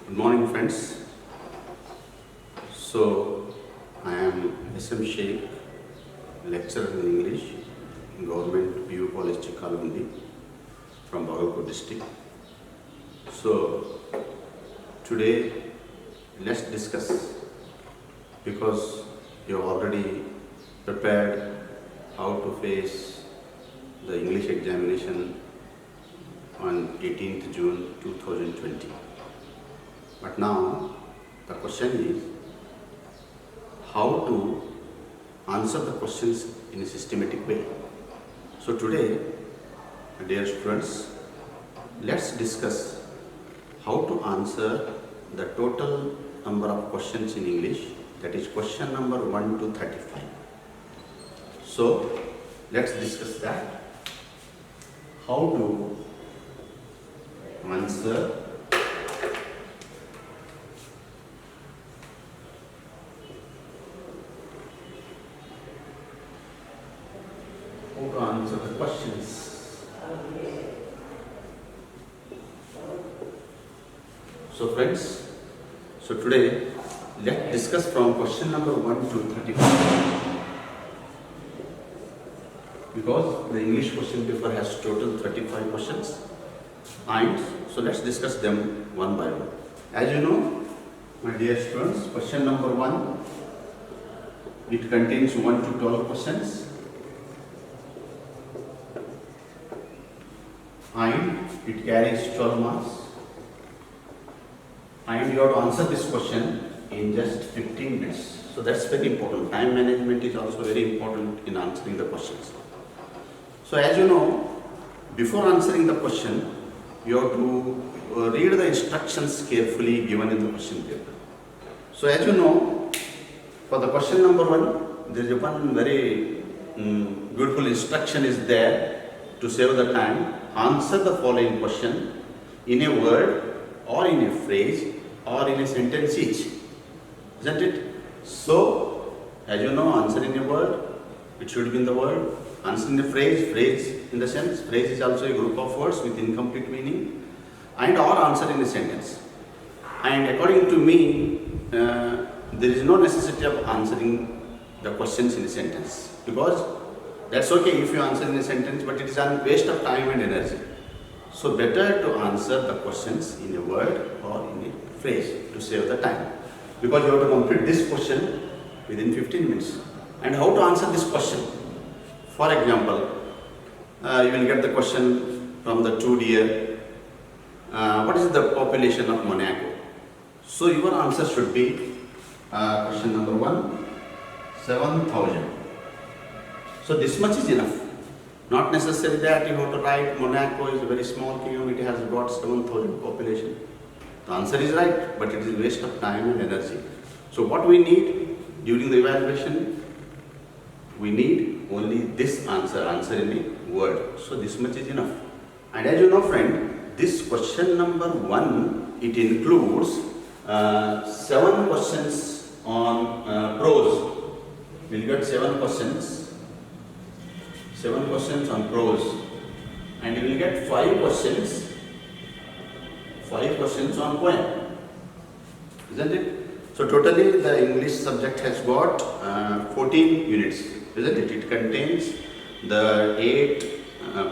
Good morning, friends. So, I am SM Shaikh, lecturer in English in Government PU College, Chikalundi from Bagalkot district. So, today let's discuss, because you have already prepared how to face the English examination on 18th June 2020. But now the question is how to answer the questions in a systematic way. So today, dear students, let's discuss how to answer the total number of questions in English, that is question number 1 to 35. So let's discuss that. How to answer the questions. So friends, today let's discuss from question number 1 to 35, because the English question paper has total 35 questions, and so let's discuss them one by one. As you know, my dear students, question number 1, it contains 1 to 12 questions. And it carries 12 marks, and you have to answer this question in just 15 minutes. So that's very important. Time management is also very important in answering the questions. So as you know, before answering the question, you have to read the instructions carefully given in the question paper. So as you know, for the question number 1, there is one very beautiful instruction is there to save the time. Answer the following question in a word or in a phrase or in a sentence each. Isn't it? So, as you know, answer in a word, it should be in the word. Answer in a phrase in the sense. Phrase is also a group of words with incomplete meaning. And or answer in a sentence. And according to me, there is no necessity of answering the questions in a sentence, because that's okay if you answer in a sentence, but it is a waste of time and energy. So better to answer the questions in a word or in a phrase to save the time, because you have to complete this question within 15 minutes. And how to answer this question? For example, you will get the question from the 2D. What is the population of Monaco? So your answer should be question number 1, 7,000. So this much is enough. Not necessary that you have to write Monaco is a very small kingdom, it has got 7,000 population. The answer is right, but it is a waste of time and energy. So what we need during the evaluation, we need only this answer in a word. So this much is enough. And as you know, friend, this question number 1, it includes 7 questions on prose. We'll get 7 questions on prose, and you will get 5 questions on poem, isn't it? So totally the English subject has got 14 units, isn't it? It contains the 8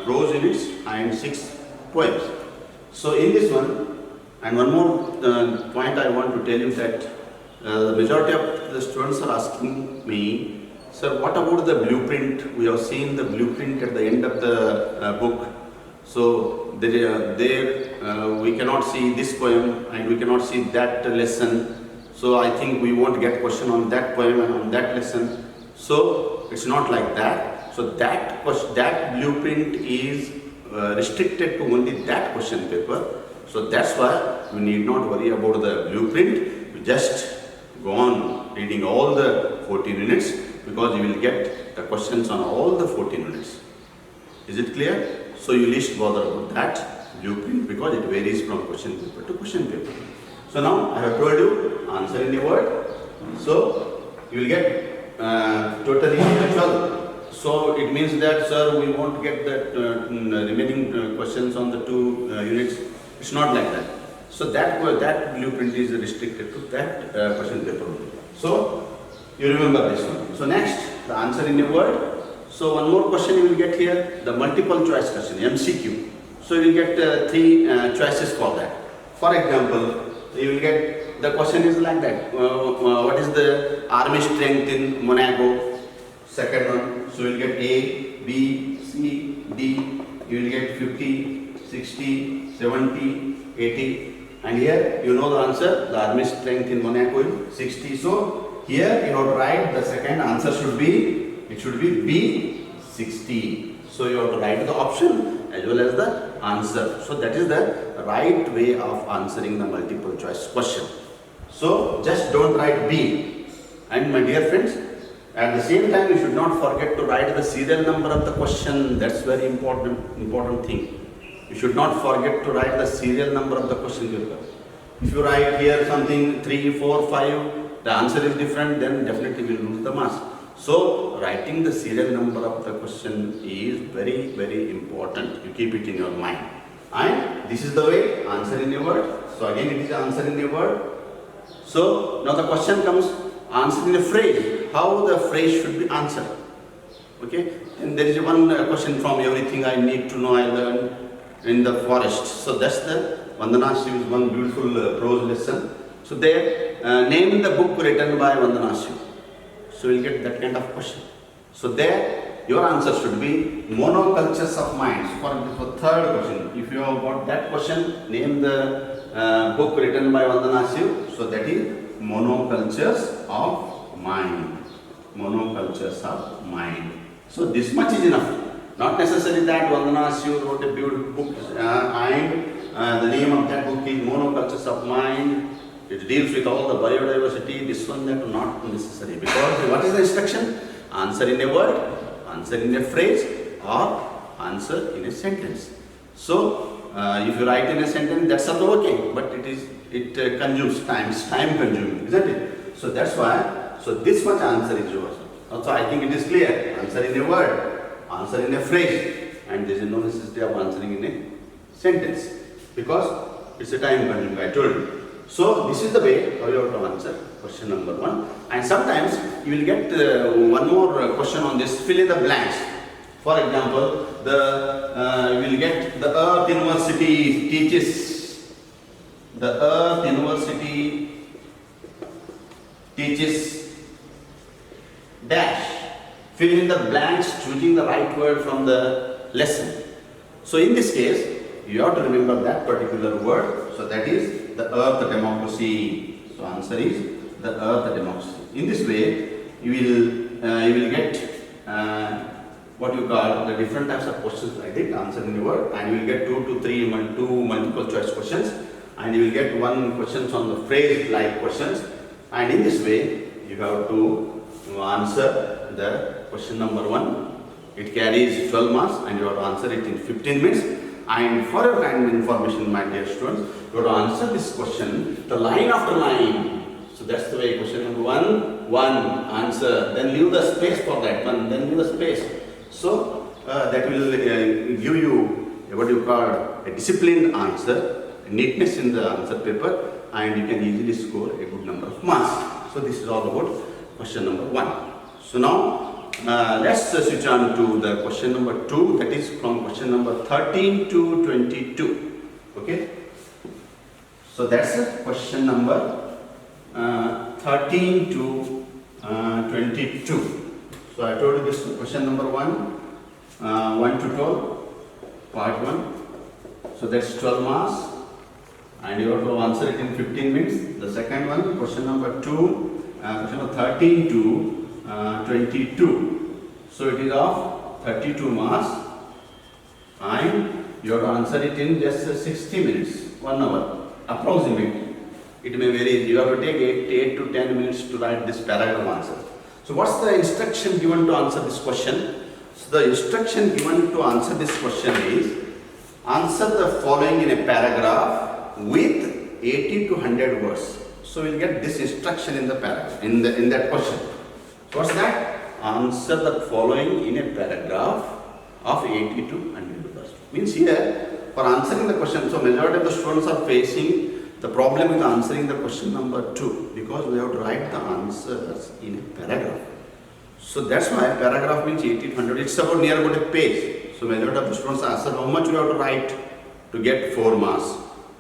prose units and 6 poems. So in this one, and one more point I want to tell you, that the majority of the students are asking me, sir, what about the blueprint? We have seen the blueprint at the end of the book. So there we cannot see this poem and we cannot see that lesson. So I think we won't get question on that poem and on that lesson. So it's not like that. So that blueprint is restricted to only that question paper. So that's why we need not worry about the blueprint. We just go on reading all the 14 units, because you will get the questions on all the 14 units. Is it clear? So you least bother about that blueprint, because it varies from question paper to question paper. So now I have told you, answer in a word. So you will get totally 12. So it means that, sir, we won't get that remaining questions on the 2 units. It's not like that. So that blueprint is restricted to that question paper only. So you remember this one. So next, the answer in a word. So one more question you will get here, the multiple choice question, MCQ. So you will get three choices for that. For example, you will get, the question is like that, what is the army strength in Monaco? Second one, so you will get A, B, C, D, you will get 50, 60, 70, 80. And here you know the answer, the army strength in Monaco is 60. So here you have to write the second answer should be, it should be B, 60. So you have to write the option as well as the answer. So that is the right way of answering the multiple choice question. So just don't write B. And my dear friends, at the same time you should not forget to write the serial number of the question. That's very important thing. You should not forget to write the serial number of the question paper. If you write here something 3, 4, 5, the answer is different, then definitely we will lose the marks. So writing the serial number of the question is very important. You keep it in your mind. And this is the way, answer in a word. So again it is answer in a word. So now the question comes, answer in a phrase. How the phrase should be answered. Okay. And there is one question from everything I need to know I learned in the forest. So that's the Vandana Shiv is one beautiful prose lesson. So there, name the book written by Vandana Shiv. So you'll get that kind of question. So there, your answer should be monocultures of minds. For third question, if you have got that question, name the book written by Vandana Shiv. So that is monocultures of mind. Monocultures of mind. So this much is enough. Not necessarily that Vandana Shiv wrote a beautiful book and the name of that book is Monocultures of Mind. It deals with all the biodiversity, this one, that, not necessary. Because what is the instruction? Answer in a word, answer in a phrase, or answer in a sentence. So, if you write in a sentence, that's also okay, but it consumes time, it's time consuming, isn't it? So that's why, so this much answer is yours. Also, I think it is clear. Answer in a word, answer in a phrase, and there is no necessity of answering in a sentence, because it's a time consuming, I told you. So this is the way how you have to answer question number 1. And sometimes you will get one more question on this, fill in the blanks. For example, you will get the Earth University teaches, dash. Fill in the blanks choosing the right word from the lesson. So in this case, you have to remember that particular word. So that is the Earth Democracy. So answer is the Earth Democracy. In this way, you will get what you call the different types of questions like this, answer in a word, and you will get 2 to 3 multiple choice questions, and you will get 1 questions on the phrase like questions, and in this way you have to answer the question number 1. It carries 12 marks and you have to answer it in 15 minutes. And for your kind information, my dear students, you have to answer this question the line after line. So that's the way. Question number 1, answer, then leave the space for that one, then leave the space. So that will give you what you call a disciplined answer, neatness in the answer paper, and you can easily score a good number of marks. So this is all about question number 1. So now let's switch on to the question number 2, that is from question number 13 to 22. Okay. So that's question number 13 to 22. So I told you this question number 1 to 12, part 1. So that's 12 marks and you have to answer it in 15 minutes. The second one, question number 2, question number 13 to 22. So it is of 32 marks and you have to answer it in just 60 minutes, 1 hour approximately. It may vary. You have to take 8 to 10 minutes to write this paragraph answer. So what's the instruction given to answer this question? So the instruction given to answer this question is answer the following in a paragraph with 80 to 100 words. So we'll get this instruction in the paragraph, in that question. What's that? Answer the following in a paragraph of 80 to 100 words. Means here, for answering the question, so majority of the students are facing the problem with answering the question number 2, because we have to write the answers in a paragraph. So that's why paragraph means 80 to 100. It's about near about a page. So majority of the students ask how much you have to write to get 4 marks.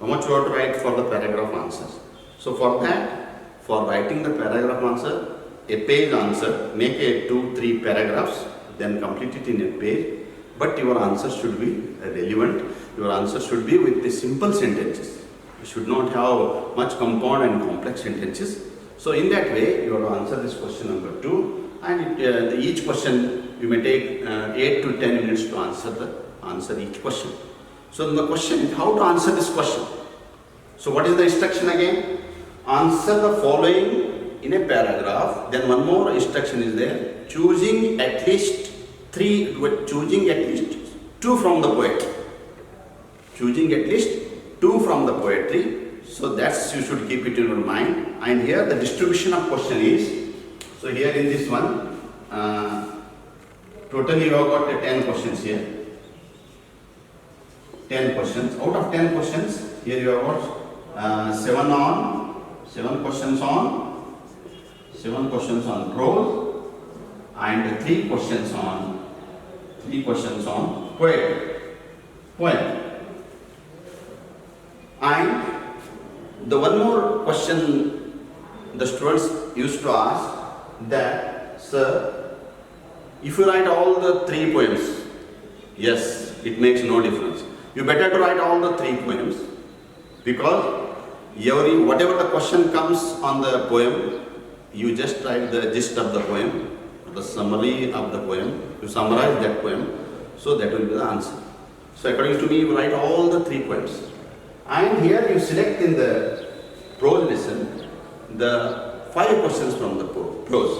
How much you have to write for the paragraph answers. So for that, for writing the paragraph answer, a page answer, make a 2-3 paragraphs, then complete it in a page. But your answer should be relevant. Your answer should be with the simple sentences. You should not have much compound and complex sentences. So in that way, you have to answer this question number 2. And each question you may take 8 to 10 minutes to answer each question. So the question is how to answer this question. So what is the instruction again? Answer the following in a paragraph. Then one more instruction is there. Choosing at least 2 from the poet. Choosing at least 2 from the poetry. So that's you should keep it in your mind. And here the distribution of question is. So here in this one, totally you have got 10 questions here. 10 questions. Out of 10 questions, here you have got 7 questions on prose, and 3 questions on poem. And the one more question the students used to ask that, sir, if you write all the 3 poems, yes, it makes no difference. You better to write all the 3 poems, because whatever the question comes on the poem, you just write the gist of the poem, the summary of the poem, you summarize that poem, so that will be the answer. So according to me, you write all the 3 poems. And here you select in the prose lesson the 5 questions from the prose.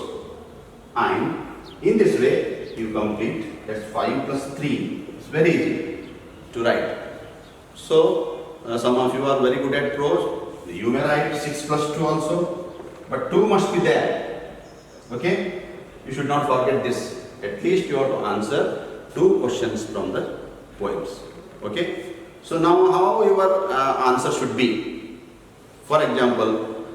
And in this way, you complete, that's 5 plus 3. It's very easy to write. So, some of you are very good at prose. You may write 6 plus 2 also. But 2 must be there. Okay? You should not forget this. At least you have to answer 2 questions from the poems. Okay? So now how your answer should be. For example,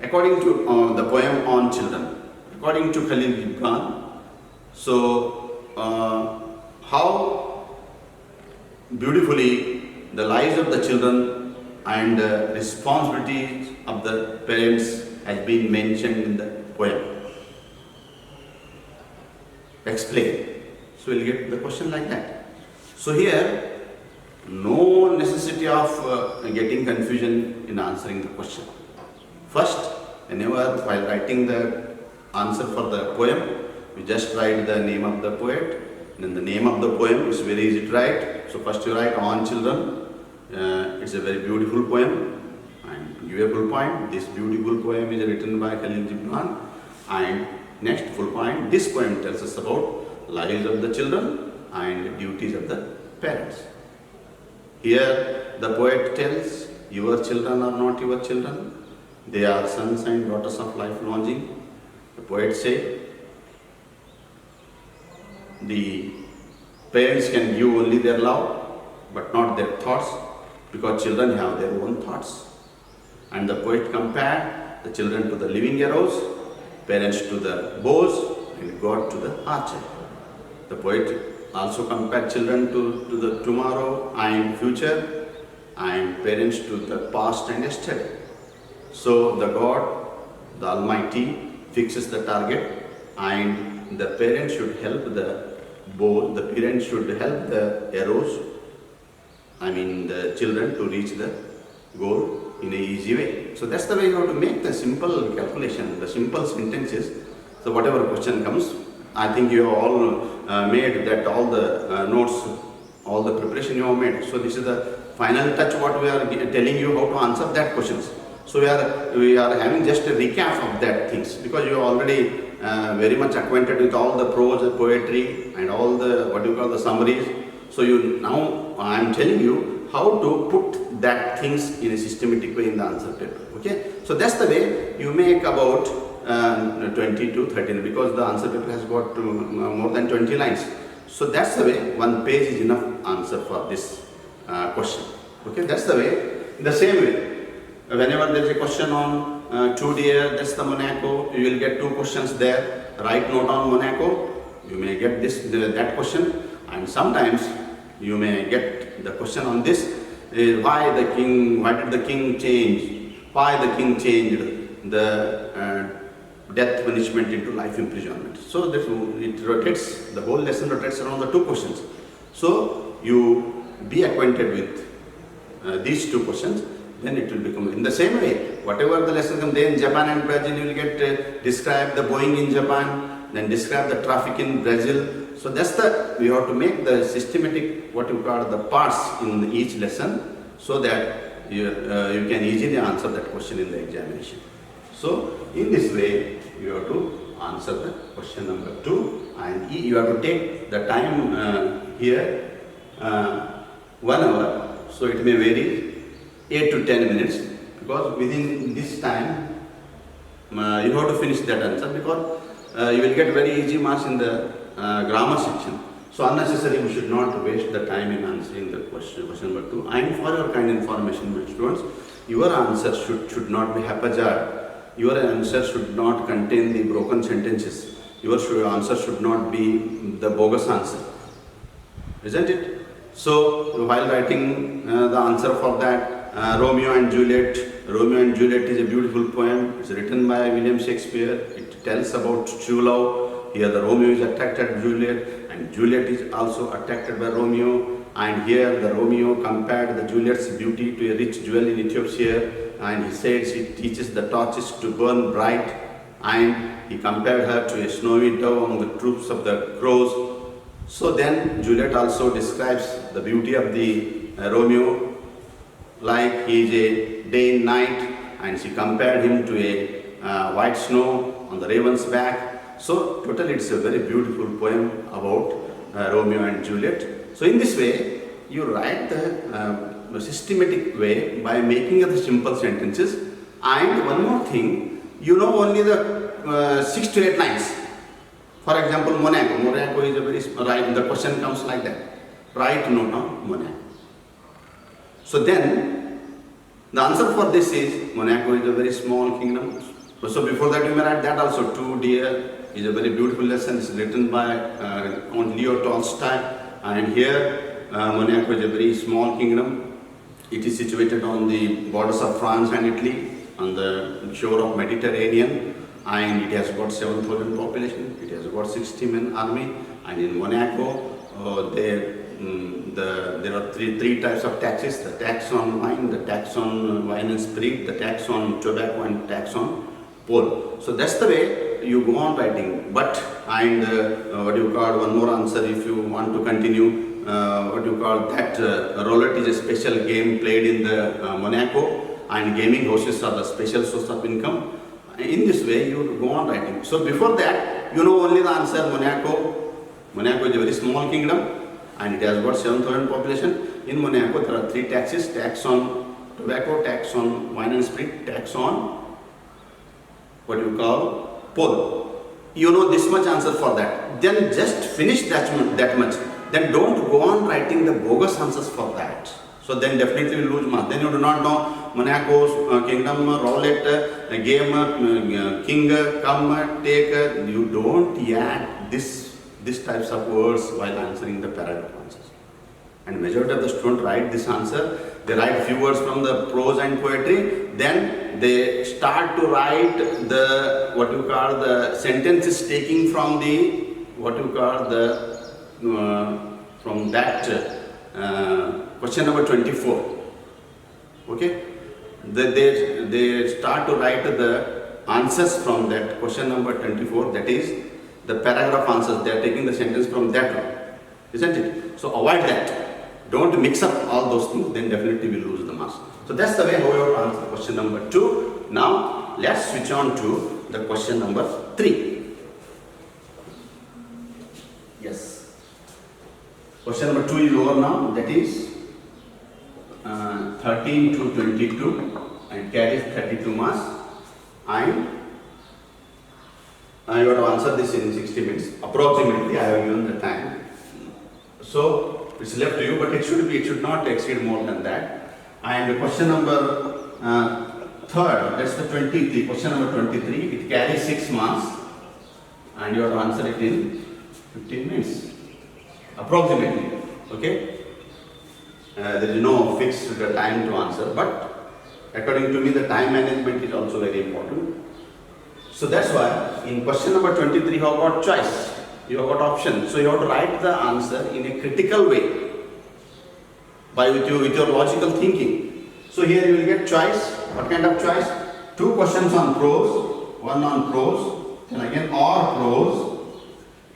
according to the poem on children, according to Khalil Gibran, so how beautifully the lives of the children and responsibilities of the parents has been mentioned in the poem. Explain. So we'll get the question like that. So here, no necessity of getting confusion in answering the question. First, whenever while writing the answer for the poem, you just write the name of the poet. Then the name of the poem is very easy to write. So first you write on children. It's a very beautiful poem. And give a full point. This beautiful poem is written by Khalil Gibran. And next full point. This poem tells us about lives of the children and duties of the parents. Here the poet tells, your children are not your children. They are sons and daughters of life longing. The poet says, the parents can give only their love, but not their thoughts, because children have their own thoughts. And the poet compared the children to the living arrows, parents to the bows, and God to the archer. The poet also compared children to the tomorrow and future, and parents to the past and yesterday. So the God, the Almighty, fixes the target, and the parents should help the bow, the parents should help the arrows, the children to reach the goal in an easy way. So that's the way you have to make the simple calculation, the simple sentences. So whatever question comes, I think you have all made that, all the notes, all the preparation you have made. So this is the final touch what we are telling you how to answer that questions. So we are having just a recap of that things, because you are already very much acquainted with all the prose, poetry, and all the the summaries. So now I am telling you how to put that things in a systematic way in the answer paper. Okay, so that's the way you make about 20 to 30, because the answer paper has got more than 20 lines. So that's the way 1 page is enough answer for this question. Okay, that's the way In the same way, whenever there is a question on 2 deer, that's the Monaco, you will get 2 questions there. Write note on Monaco, you may get that question, and sometimes you may get the question on this, why did the king change? Why the king changed the death punishment into life imprisonment? So that it rotates, the whole lesson rotates around the 2 questions. So you be acquainted with these 2 questions, then it will become in the same way. Whatever the lesson comes, then Japan and Brazil, you will get describe the Boeing in Japan, then describe the traffic in Brazil. So that's we have to make the systematic, what you call the parts in each lesson, so that you can easily answer that question in the examination. So in this way, you have to answer the question number 2, and you have to take the time here 1 hour. So it may vary 8 to 10 minutes, because within this time you have to finish that answer, because you will get very easy marks in the grammar section. So unnecessarily we should not waste the time in answering the question number 2. And for your kind information, my students, your answer should not be haphazard. Your answer should not contain the broken sentences. Your answer should not be the bogus answer, isn't it? So while writing the answer for that, Romeo and Juliet is a beautiful poem. It's written by William Shakespeare. It tells about true love. Here the Romeo is attracted to Juliet, and Juliet is also attracted by Romeo. And here the Romeo compared the Juliet's beauty to a rich jewel in Ethiopia, and he says she teaches the torches to burn bright, and he compared her to a snowy dove among the troops of the crows. So then Juliet also describes the beauty of the Romeo, like he is a day and night, and she compared him to a white snow on the raven's back. So totally it's a very beautiful poem about Romeo and Juliet. So in this way, you write the systematic way by making up the simple sentences. And one more thing, you know only the 6 to 8 lines. For example, Monaco. Monaco is a very, right, the question comes like that. Write note on Monaco. So then, the answer for this is, Monaco is a very small kingdom. So before that you may write that also. 2 deer is a very beautiful lesson. It's written by Count Leo Tolstoy. And here, Monaco is a very small kingdom. It is situated on the borders of France and Italy, on the shore of Mediterranean, and it has got 7,000 population. It has got 60-man army. And in Monaco, there are three types of taxes: the tax on wine, the tax on wine and spirit, the tax on tobacco, and tax on coal. So that's the way you go on writing. But what you call one more answer, if you want to continue, what you call that roulette is a special game played in the Monaco, and gaming houses are the special source of income. In this way you go on writing. So before that, you know only the answer Monaco. Monaco is a very small kingdom, and it has got 7,000 population. In Monaco there are 3 taxes: tax on tobacco, tax on wine and spirit, tax on what you call coal. You know this much answer for that. Then just finish that much. Then don't go on writing the bogus answers for that. So then definitely you lose marks. Then you do not know Monaco's kingdom, roulette, game, king, come, take. You don't add these types of words while answering the paragraph answers. And majority of the students write this answer. They write few words from the prose and poetry. Then they start to write the what you call the sentences taking from the what you call the from that question number 24. Okay, they start to write the answers from that question number 24. That is the paragraph answers. They are taking the sentence from that one, isn't it? So avoid that. Don't mix up all those things. Then definitely we lose the marks. So that's the way how you answer question number 2. Now let's switch on to the question number 3. Yes. Question number 2 is over now. That is 13 to 22 and carries 32 marks. And you have to answer this in 60 minutes. Approximately I have given the time. So it's left to you, but it should not exceed more than that. And question number third, that's the 23, question number 23, it carries 6 marks and you have to answer it in 15 minutes, approximately, okay? There is no fixed time to answer, but according to me the time management is also very important. So that's why in question number 23 you have got choice, you have got option. So you have to write the answer in a critical way with your logical thinking. So here you will get choice. What kind of choice? 2 questions on prose, 1 on prose, then again or prose,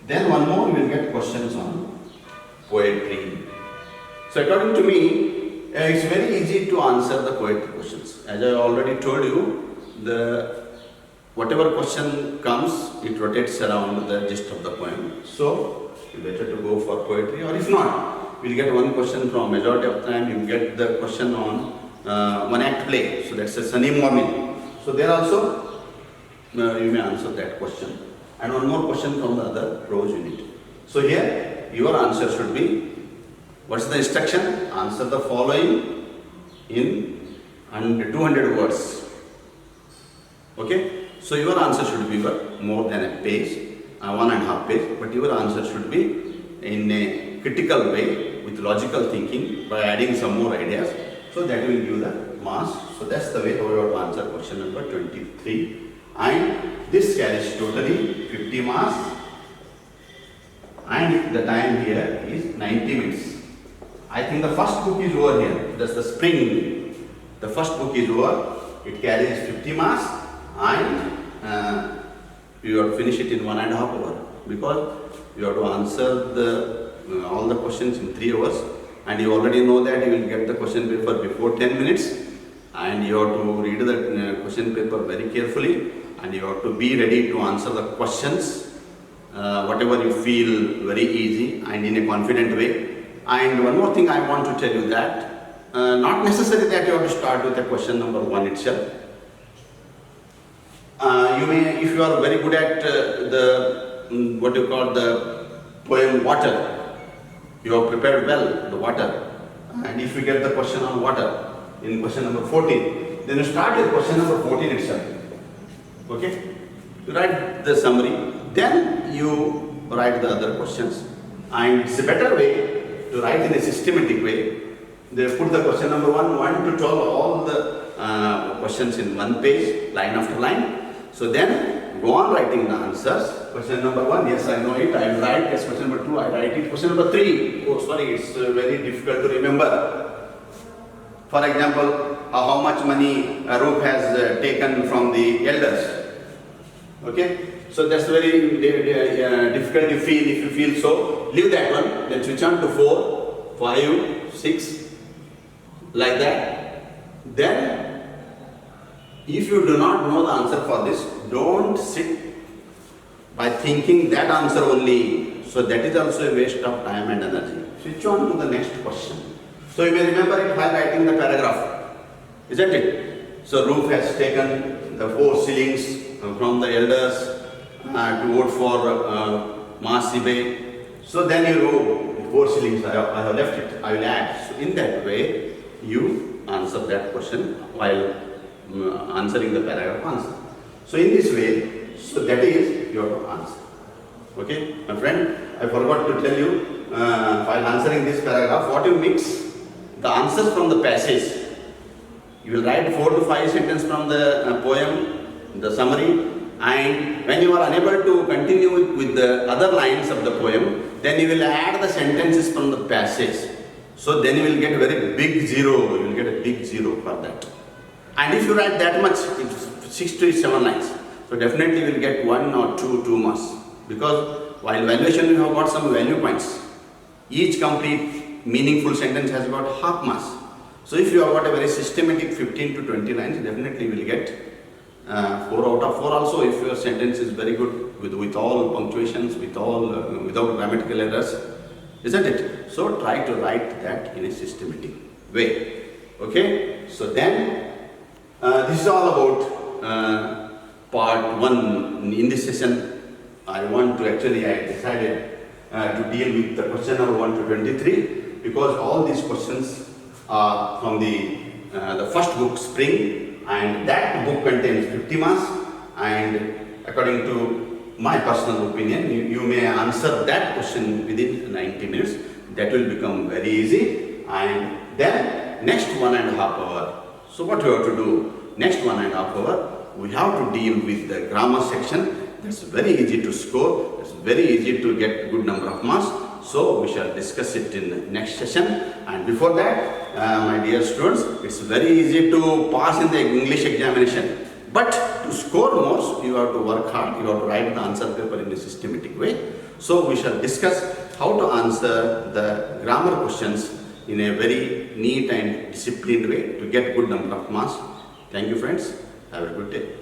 then 1 more you will get questions on poetry. So according to me, it's very easy to answer the poetry questions. As I already told you, whatever question comes, it rotates around the gist of the poem. So you better to go for poetry, or if not, we'll get 1 question from majority of time, you get the question on 1-act play. So that's a sunny morning. So there also you may answer that question. And 1 more question from the other prose unit. So here your answer should be, what's the instruction? Answer the following in 200 words. Okay? So your answer should be more than a page, 1.5 page, but your answer should be in a critical way with logical thinking by adding some more ideas. So that will give the marks. So that's the way how you have to answer question number 23. And this carries totally 50 marks. And the time here is 90 minutes. I think the first book is over here. That's the spring. The first book is over. It carries 50 marks. And you have to finish it in 1.5 hours, because you have to answer all the questions in 3 hours, and you already know that you will get the question paper before 10 minutes, and you have to read the question paper very carefully, and you have to be ready to answer the questions whatever you feel very easy and in a confident way. And 1 more thing I want to tell you, that not necessary that you have to start with the question number 1 itself. You may, if you are very good at the poem Water, you have prepared well the water, and if you get the question on water in question number 14, then you start with question number 14 itself. Okay? You write the summary, then you write the other questions, and it's a better way to write in a systematic way. They put the question number 1 to 12, all the questions in 1 page, line after line. So then go on writing the answers. Question number 1, yes, I know it, I will write. Yes, question number 2, I write it. Question number 3, oh sorry, it's very difficult to remember. For example, how much money Prof has taken from the elders. Okay, so that's very difficult to feel. If you feel so, leave that one. Then switch on to 4, 5, 6, like that. Then, if you do not know the answer for this, don't sit by thinking that answer only. So that is also a waste of time and energy. Switch on to the next question. So you may remember it while writing the paragraph, isn't it? So Prof has taken the 4 shillings from the elders to vote for Mahasibe. So then you wrote 4 shillings, I have left it, I will add. So in that way, you answer that question while answering the paragraph answer. So in this way, so that is your answer. Okay, my friend, I forgot to tell you while answering this paragraph, what you mix the answers from the passage. You will write 4 to 5 sentences from the poem, the summary, and when you are unable to continue with the other lines of the poem, then you will add the sentences from the passage. So then you will get a very big 0. You will get a big 0 for that. And if you write that much, it's 6 to 7 lines. So definitely you will get 1 or 2 marks. Because while valuation you have got some value points. Each complete meaningful sentence has got half marks. So if you have got a very systematic 15 to 20 lines, definitely you will get 4 out of 4 also if your sentence is very good with all punctuations, without grammatical errors, isn't it? So try to write that in a systematic way. Okay? So then this is all about part 1. In this session, I decided to deal with the question number 1 to 23, because all these questions are from the the first book, Spring, and that book contains 50 marks, and according to my personal opinion, you may answer that question within 90 minutes. That will become very easy. And then next 1.5 hour, so what you have to do, next 1.5 hour, we have to deal with the grammar section. It's very easy to score, it's very easy to get good number of marks. So we shall discuss it in the next session. And before that, my dear students, it's very easy to pass in the English examination. But to score more, you have to work hard, you have to write the answer paper in a systematic way. So we shall discuss how to answer the grammar questions in a very neat and disciplined way to get good number of marks. Thank you friends. Have a good day.